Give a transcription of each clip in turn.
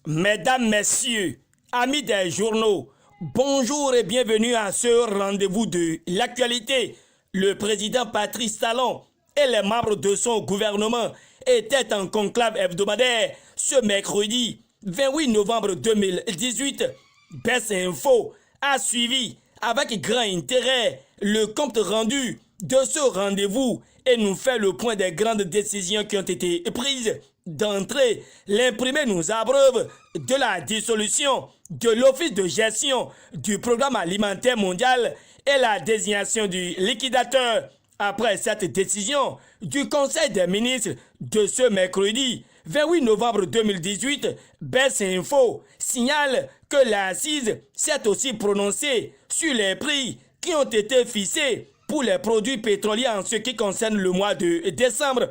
Mesdames, Messieurs, amis des journaux, bonjour et bienvenue à ce rendez-vous de l'actualité. Le président Patrice Talon et les membres de son gouvernement étaient en conclave hebdomadaire ce mercredi 28 novembre 2018. BES Info a suivi avec grand intérêt le compte rendu de ce rendez-vous et nous fait le point des grandes décisions qui ont été prises. D'entrée, l'imprimé nous abreuve de la dissolution de l'Office de gestion du Programme alimentaire mondial et la désignation du liquidateur. Après cette décision du Conseil des ministres de ce mercredi 28 novembre 2018, BES Info signale que l'Assise s'est aussi prononcée sur les prix qui ont été fixés pour les produits pétroliers en ce qui concerne le mois de décembre.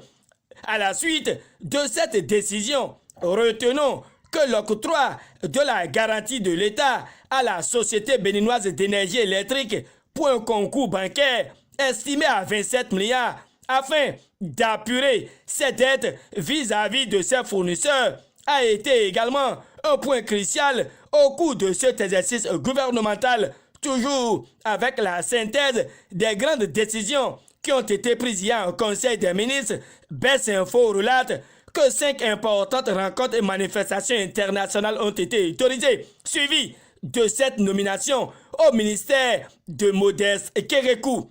À la suite de cette décision, retenons que l'octroi de la garantie de l'État à la Société béninoise d'énergie électrique pour un concours bancaire estimé à 27 milliards afin d'apurer ses dettes vis-à-vis de ses fournisseurs a été également un point crucial au cours de cet exercice gouvernemental, toujours avec la synthèse des grandes décisions qui ont été prises hier au Conseil des ministres. BES Info relate que 5 importantes rencontres et manifestations internationales ont été autorisées, suivies de cette nomination au ministère de Modeste Kérékou.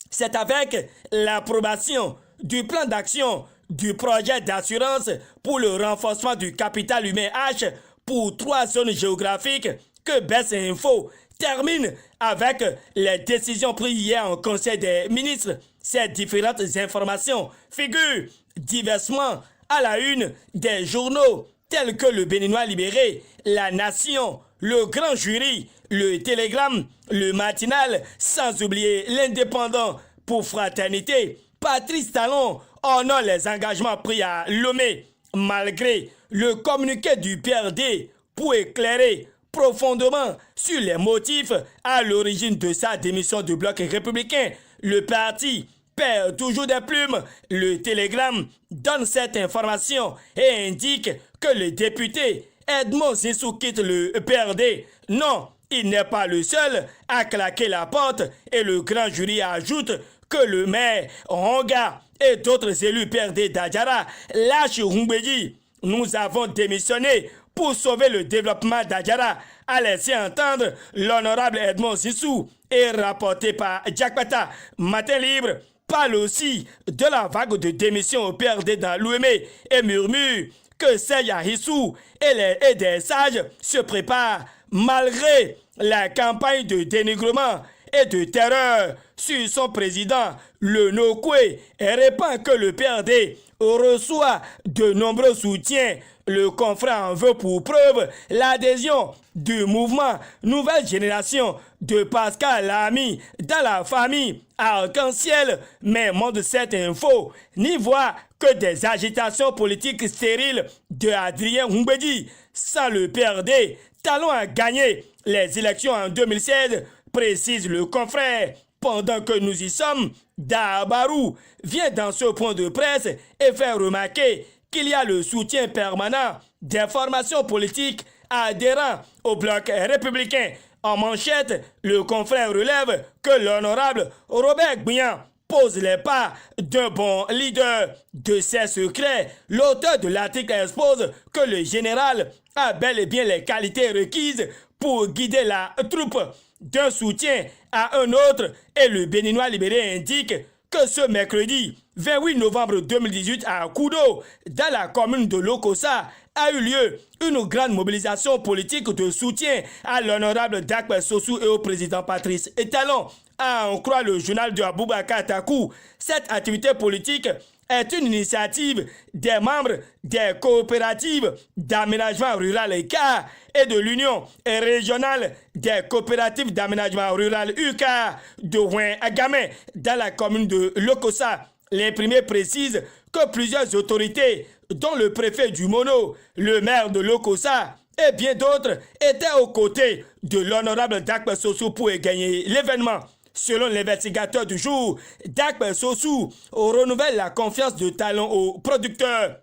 C'est avec l'approbation du plan d'action du projet d'assurance pour le renforcement du capital humain H pour 3 zones géographiques que BES Info termine avec les décisions prises hier au Conseil des ministres. Ces différentes informations figurent diversement à la une des journaux tels que le Béninois libéré, La Nation, le Grand Jury, le Télégramme, le Matinal, sans oublier l'Indépendant. Pour Fraternité, Patrice Talon honore les engagements pris à Lomé, malgré le communiqué du PRD pour éclairer profondément sur les motifs à l'origine de sa démission du bloc républicain. Le parti perd toujours des plumes. Le Télégramme donne cette information et indique que le député Edmond Zissou quitte le PRD. Non, il n'est pas le seul à claquer la porte et le grand jury ajoute que le maire Honga et d'autres élus PRD d'Adjara lâchent Rumbedi. Nous avons démissionné pour sauver le développement d'Adjara, a laissé entendre l'honorable Edmond Zissou et rapporté par Diakpata. Matin Libre parle aussi de la vague de démission au PRD dans l'Ouémé et murmure que Seya Hissou et des sages se préparent malgré la campagne de dénigrement et de terreur sur son président, le Nokwe, et répand que le PRD reçoit de nombreux soutiens. Le confrère en veut pour preuve l'adhésion du mouvement Nouvelle Génération de Pascal Lamy dans la famille Arc-en-Ciel, mais montre cette info n'y voit que des agitations politiques stériles de Adrien Rumbedi. Sans le PRD, Talon a gagné les élections en 2016, précise le confrère. Pendant que nous y sommes, Dabarou vient dans ce point de presse et fait remarquer qu'il y a le soutien permanent des formations politiques adhérant au bloc républicain. En manchette, le confrère relève que l'honorable Robert Gbian pose les pas d'un bon leader de ses secrets. L'auteur de l'article expose que le général a bel et bien les qualités requises pour guider la troupe d'un soutien à un autre, et le Béninois libéré indique que ce mercredi 28 novembre 2018 à Koudo, dans la commune de Lokossa, a eu lieu une grande mobilisation politique de soutien à l'honorable Dakbe Sossou et au président Patrice Talon. À en croire le journal de Aboubakar Takou, cette activité politique est une initiative des membres des coopératives d'aménagement rural ECA et de l'Union régionale des coopératives d'aménagement rural UCA de Ouin-Agamé dans la commune de Lokossa. L'imprimé précise que plusieurs autorités, dont le préfet du Mono, le maire de Lokossa et bien d'autres, étaient aux côtés de l'honorable Dakbe Sossou pour gagner l'événement. Selon l'investigateur du jour, Dakbe Sossou renouvelle la confiance de Talon aux producteurs,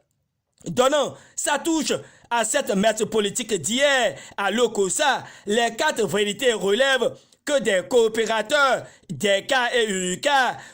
donnant sa touche à cette messe politique d'hier à Lokossa, les 4 vérités relèvent que des coopérateurs des cas et UK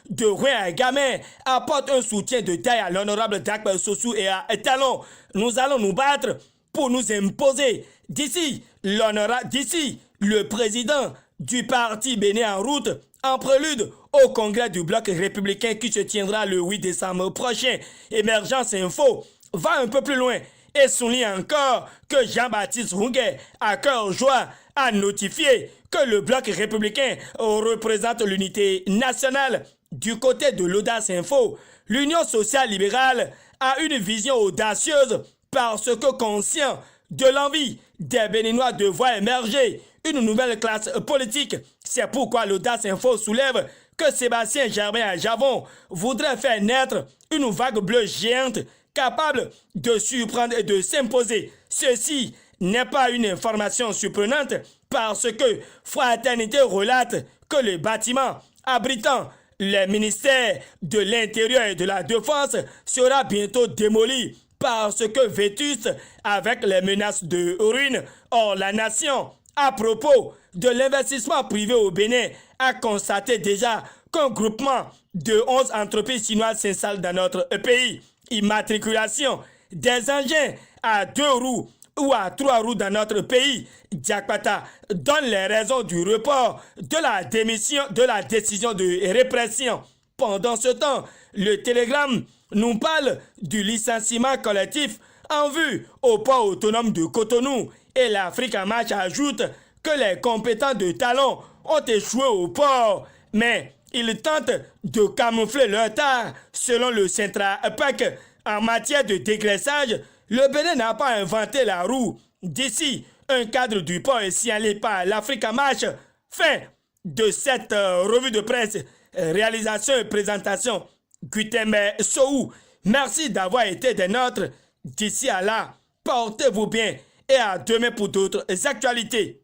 de Rouen à Gamin apportent un soutien de taille à l'honorable Dakbe Sossou et à Talon. Nous allons nous battre pour nous imposer. D'ici, le président du parti Bénin en route, en prélude au congrès du bloc républicain qui se tiendra le 8 décembre prochain. Émergence Info va un peu plus loin et souligne encore que Jean-Baptiste Rouguet a cœur joie à notifier que le bloc républicain représente l'unité nationale. Du côté de l'Audace Info, l'Union sociale libérale a une vision audacieuse parce que conscient de l'envie des Béninois de voir émerger une nouvelle classe politique. C'est pourquoi l'Audace Info soulève que Sébastien Germain à Javon voudrait faire naître une vague bleue géante capable de surprendre et de s'imposer. Ceci n'est pas une information surprenante parce que Fraternité relate que le bâtiment abritant les ministères de l'Intérieur et de la Défense sera bientôt démoli parce que vétuste avec les menaces de ruine. Or, la nation, à propos de l'investissement privé au Bénin, a constaté déjà qu'un groupement de 11 entreprises chinoises s'installe dans notre pays. Immatriculation des engins à 2 roues ou à 3 roues dans notre pays. Diakpata donne les raisons du report de la décision de répression. Pendant ce temps, le Télégramme nous parle du licenciement collectif en vue au port autonome de Cotonou et l'Afrique en marche ajoute que les compétents de Talon ont échoué au port, mais ils tentent de camoufler leur tard. Selon le Centra-PAC, en matière de dégraissage, le Bénin n'a pas inventé la roue. D'ici, un cadre du port est signalé par l'Afrique en marche. Fin de cette revue de presse. Réalisation et présentation, Gutembe Sohou. Merci d'avoir été des nôtres. D'ici à là, portez-vous bien et à demain pour d'autres actualités.